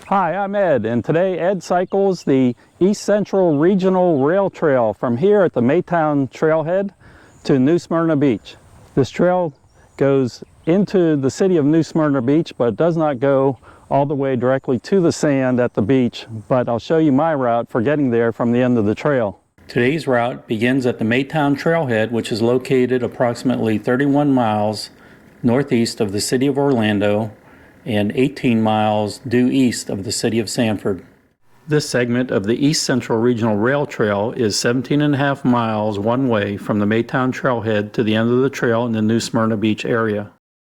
Hi, I'm Ed, and today Ed cycles the East Central Regional Rail Trail from here at the Maytown Trailhead to New Smyrna Beach. This trail goes into the city of New Smyrna Beach, but does not go all the way directly to the sand at the beach, but I'll show you my route for getting there from the end of the trail. Today's route begins at the Maytown Trailhead, which is located approximately 31 miles northeast of the city of Orlando and 18 miles due east of the city of Sanford. This segment of the East Central Regional Rail Trail is 17.5 miles one way from the Maytown Trailhead to the end of the trail in the New Smyrna Beach area.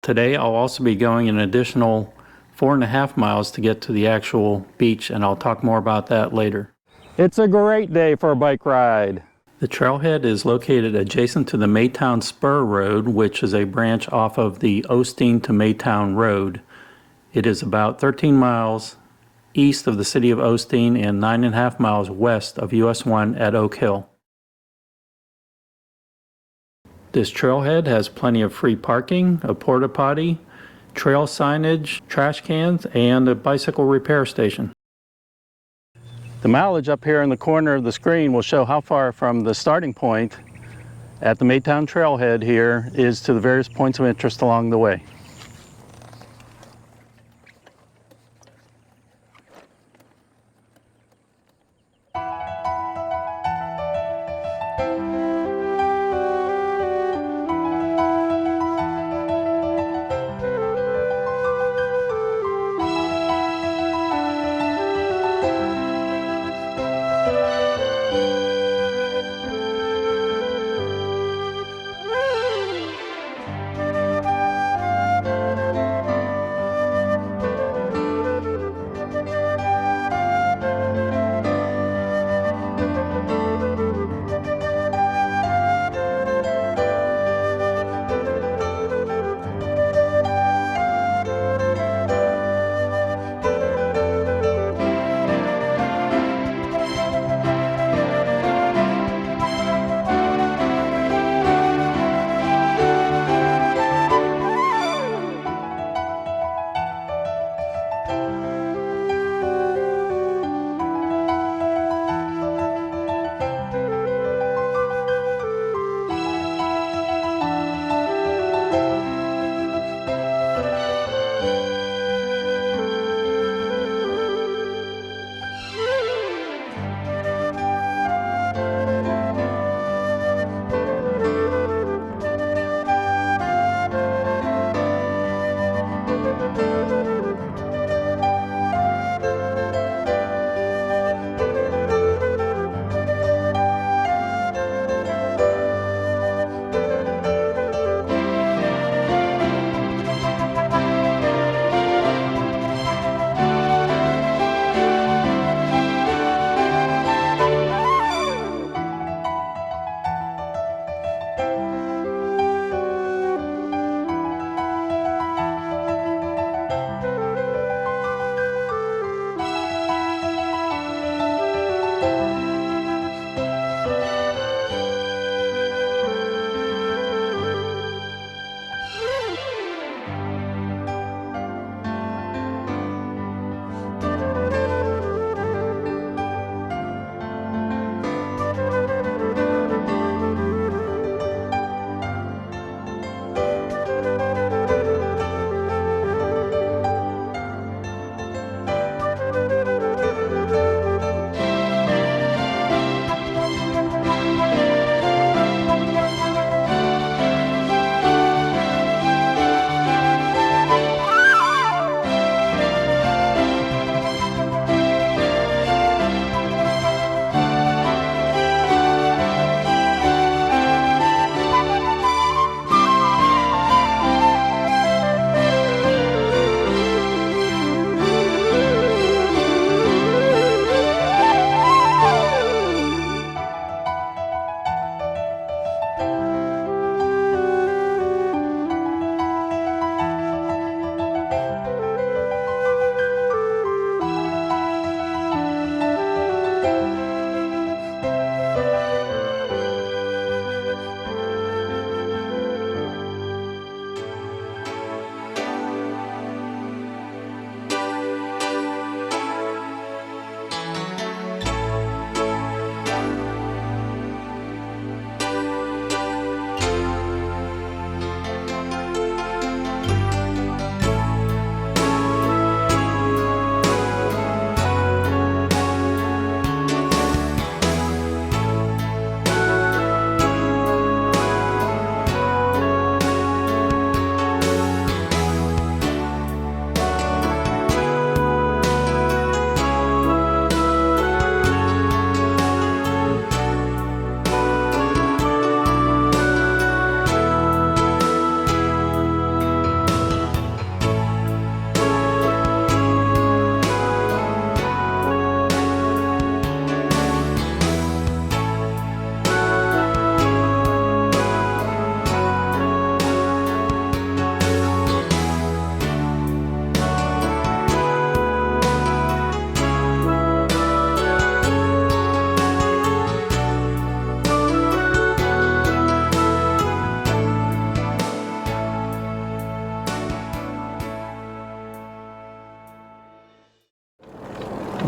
Today I'll also be going an additional 4.5 miles to get to the actual beach, and I'll talk more about that later. It's a great day for a bike ride. The trailhead is located adjacent to the Maytown Spur Road, which is a branch off of the Osteen to Maytown Road. It is about 13 miles east of the city of Osteen and 9.5 miles west of US 1 at Oak Hill. This trailhead has plenty of free parking, a porta potty, trail signage, trash cans, and a bicycle repair station. The mileage up here in the corner of the screen will show how far from the starting point at the Maytown Trailhead here is to the various points of interest along the way.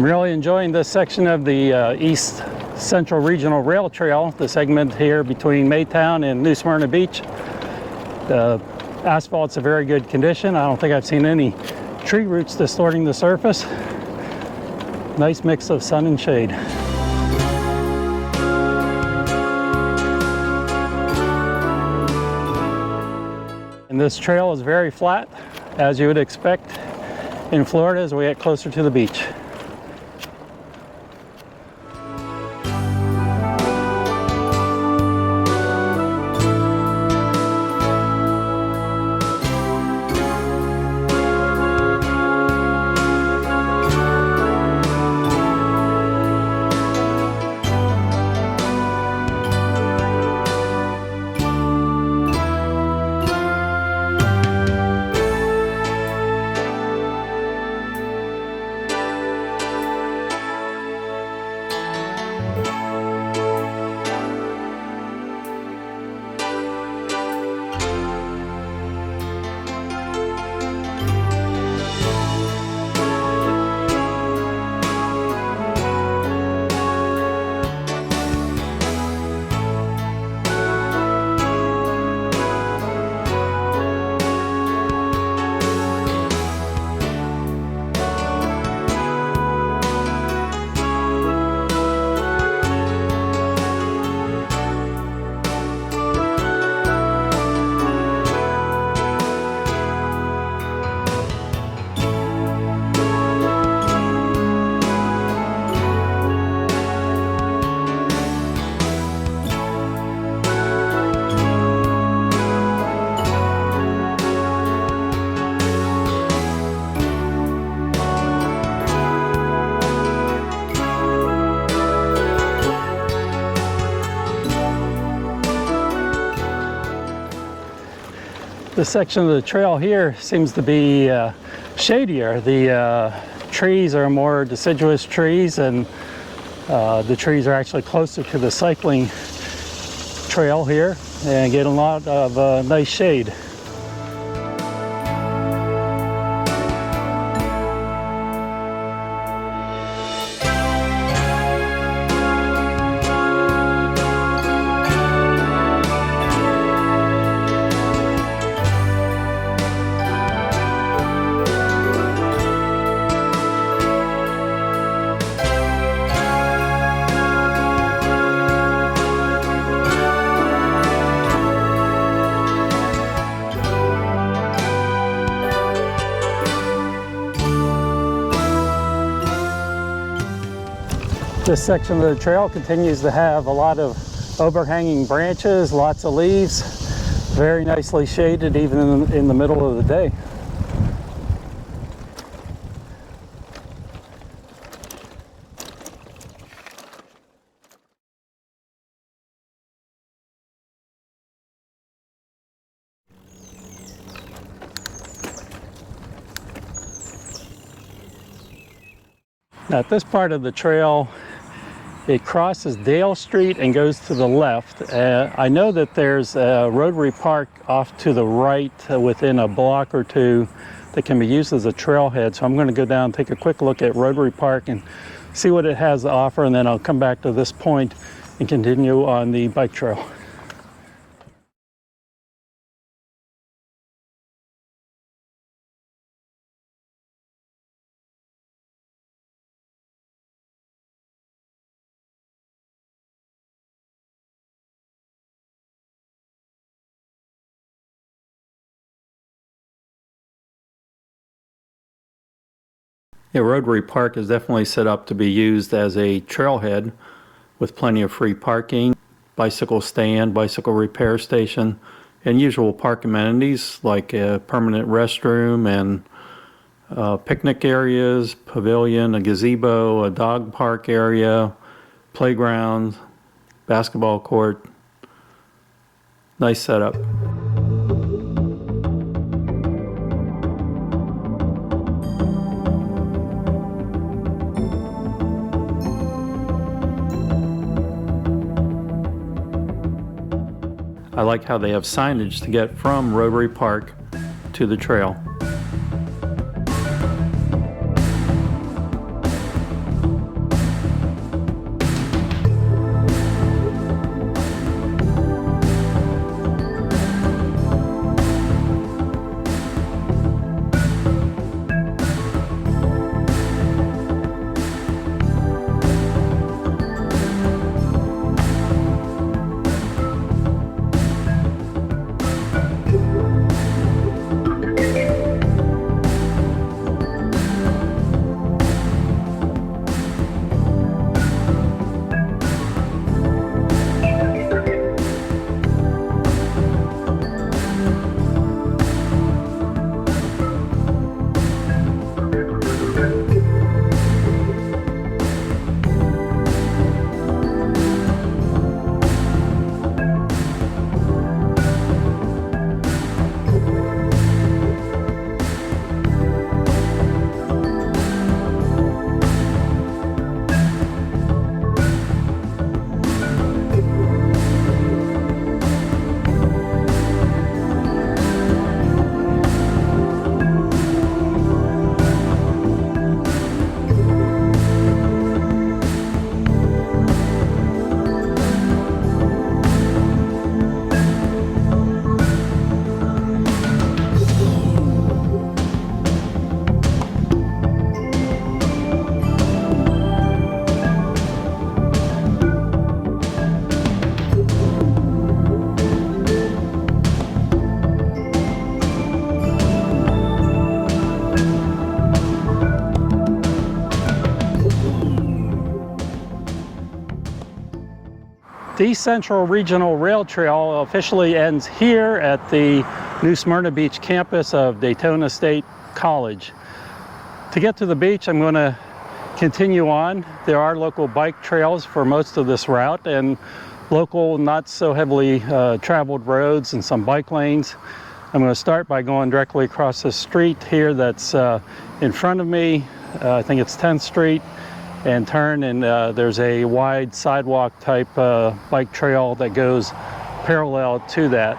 I'm really enjoying this section of the East Central Regional Rail Trail, the segment here between Maytown and New Smyrna Beach. The asphalt's in very good condition. I don't think I've seen any tree roots distorting the surface. Nice mix of sun and shade. And this trail is very flat, as you would expect in Florida as we get closer to the beach. This section of the trail here seems to be shadier. The trees are more deciduous trees, and the trees are actually closer to the cycling trail here and get a lot of nice shade. This section of the trail continues to have a lot of overhanging branches, lots of leaves, very nicely shaded even in the middle of the day. Now at this part of the trail, it crosses Dale Street and goes to the left. I know that there's a Rotary Park off to the right within a block or two that can be used as a trailhead. So I'm going to go down and take a quick look at Rotary Park and see what it has to offer, and then I'll come back to this point and continue on the bike trail. Yeah, Rotary Park is definitely set up to be used as a trailhead with plenty of free parking, bicycle stand, bicycle repair station, and usual park amenities like a permanent restroom and picnic areas, pavilion, a gazebo, a dog park area, playground, basketball court. Nice setup. I like how they have signage to get from Rotary Park to the trail. The East Central Regional Rail Trail officially ends here at the New Smyrna Beach campus of Daytona State College. To get to the beach, I'm going to continue on. There are local bike trails for most of this route and local, not so heavily traveled roads and some bike lanes. I'm going to start by going directly across the street here that's in front of me. I think it's 10th Street, and turn, and there's a wide sidewalk type bike trail that goes parallel to that.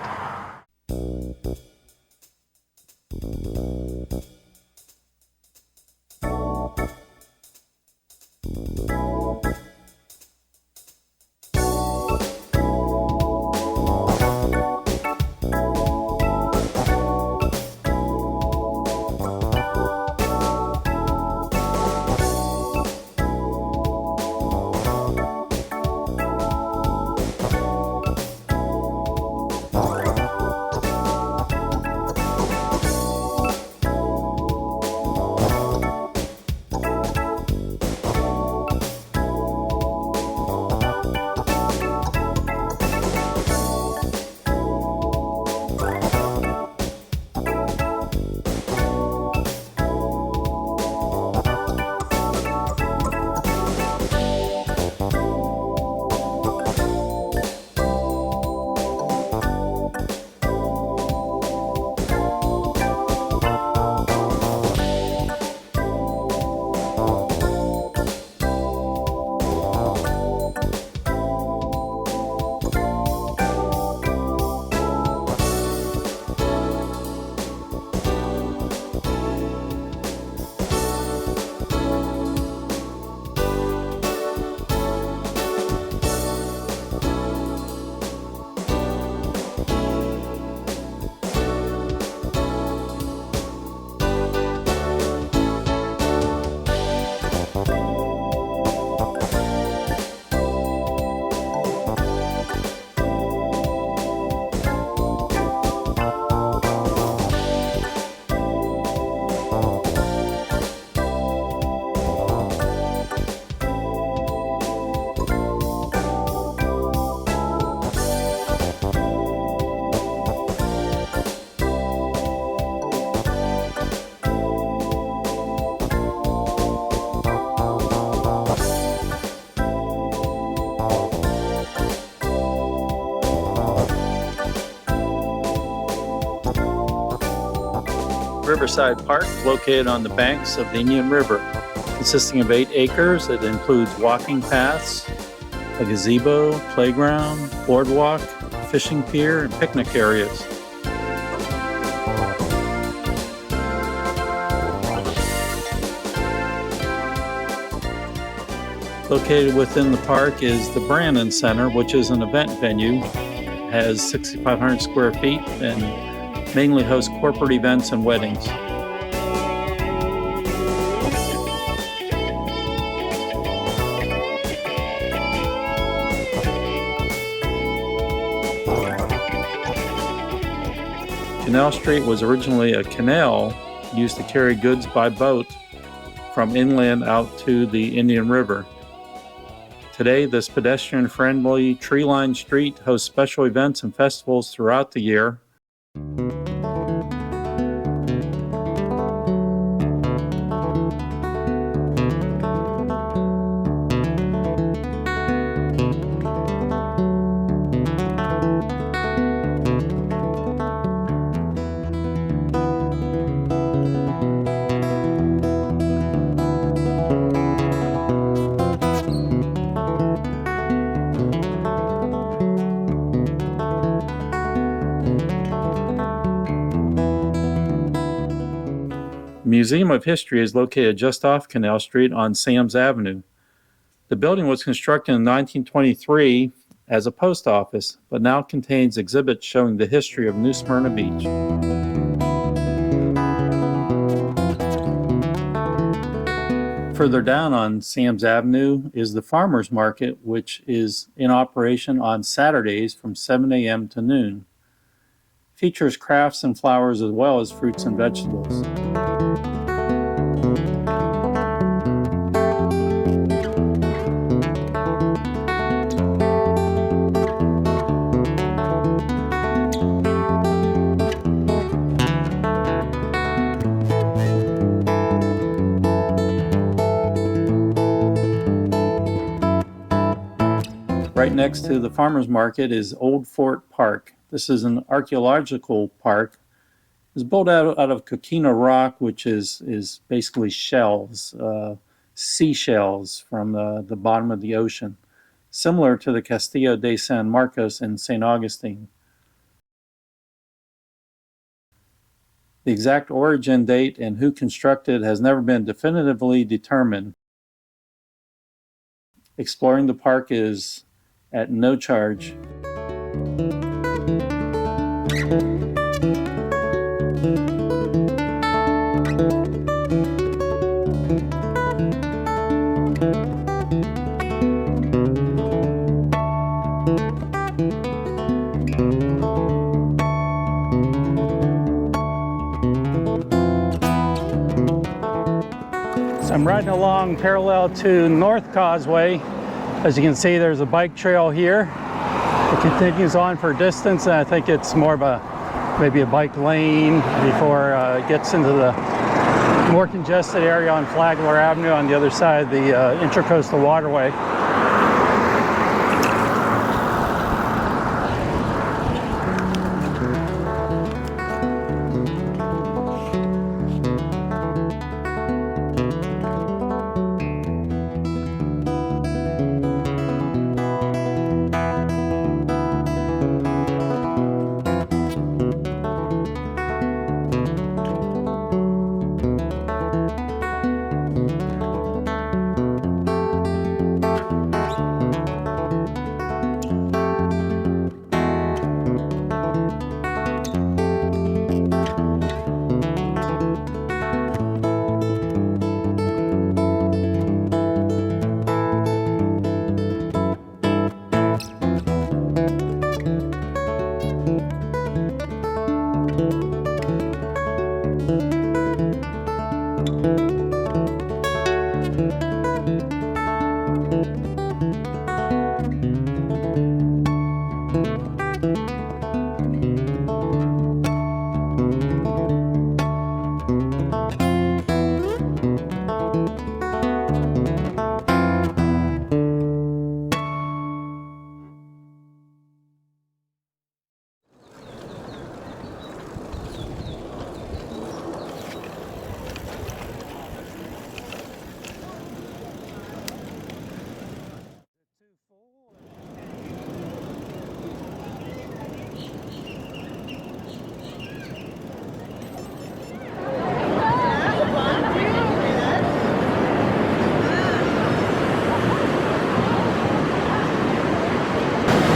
Riverside Park, located on the banks of the Indian River, consisting of 8 acres. It includes walking paths, a gazebo, playground, boardwalk, fishing pier, and picnic areas. Located within the park is the Brandon Center, which is an event venue. It has 6,500 square feet and mainly hosts corporate events and weddings. Canal Street was originally a canal used to carry goods by boat from inland out to the Indian River. Today, this pedestrian-friendly, tree-lined street hosts special events and festivals throughout the year. The Museum of History is located just off Canal Street on Sam's Avenue. The building was constructed in 1923 as a post office, but now contains exhibits showing the history of New Smyrna Beach. Further down on Sam's Avenue is the Farmers Market, which is in operation on Saturdays from 7 a.m. to noon. Features crafts and flowers as well as fruits and vegetables. Right next to the farmers market is Old Fort Park. This is an archaeological park. It's built out of coquina rock, which is basically shells, seashells from the bottom of the ocean, similar to the Castillo de San Marcos in St. Augustine. The exact origin date and who constructed has never been definitively determined. Exploring the park is at no charge. I'm riding along parallel to North Causeway. As you can see, there's a bike trail here. It continues on for a distance, and I think it's more of maybe a bike lane before it gets into the more congested area on Flagler Avenue on the other side of the Intracoastal Waterway.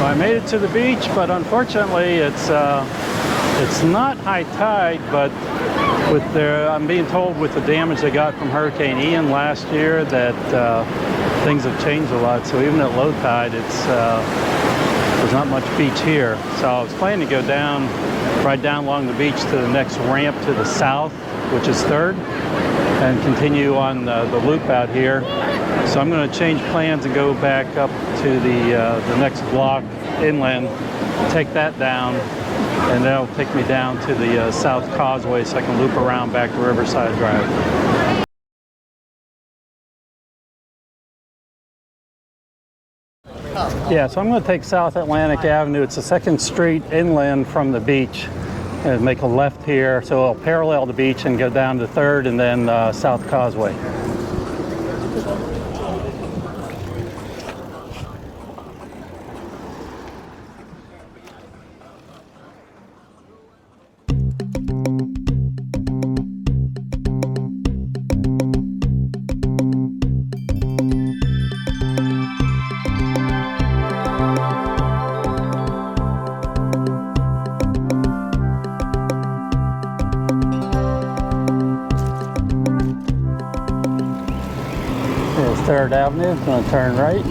I made it to the beach, but unfortunately it's not high tide, but I'm being told with the damage they got from Hurricane Ian last year that things have changed a lot. So even at low tide, there's not much beach here. So I was planning to go down, ride down along the beach to the next ramp to the south, which is 3rd, and continue on the loop out here. So I'm going to change plans and go back up to the next block inland, take that down, and that'll take me down to the South Causeway so I can loop around back to Riverside Drive. Yeah, so I'm going to take South Atlantic Avenue. It's the 2nd Street inland from the beach, and make a left here, so it'll parallel the beach and go down to 3rd and then South Causeway. There's 3rd Avenue, going to turn right.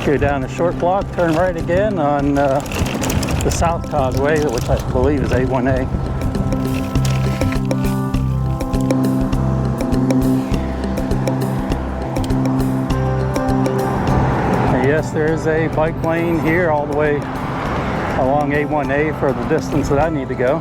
Go down a short block, turn right again on the South Causeway, which I believe is A1A. Yes, there is a bike lane here all the way along A1A for the distance that I need to go.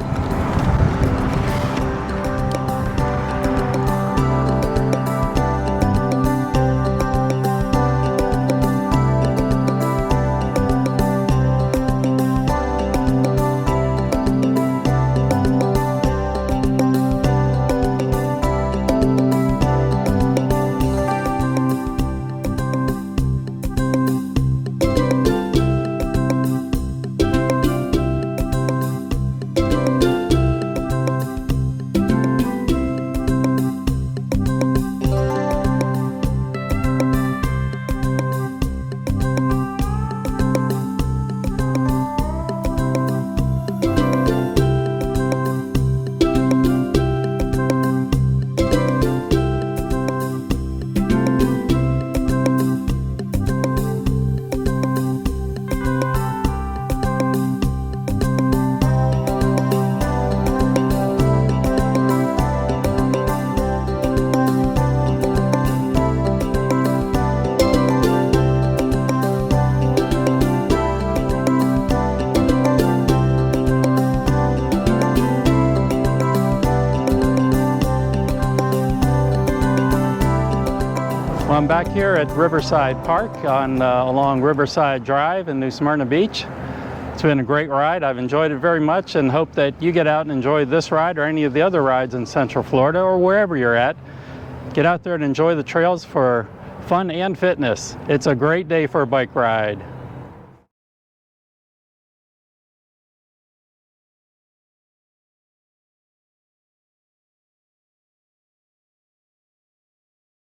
Well, I'm back here at Riverside Park along Riverside Drive in New Smyrna Beach. It's been a great ride. I've enjoyed it very much and hope that you get out and enjoy this ride or any of the other rides in Central Florida or wherever you're at. Get out there and enjoy the trails for fun and fitness. It's a great day for a bike ride.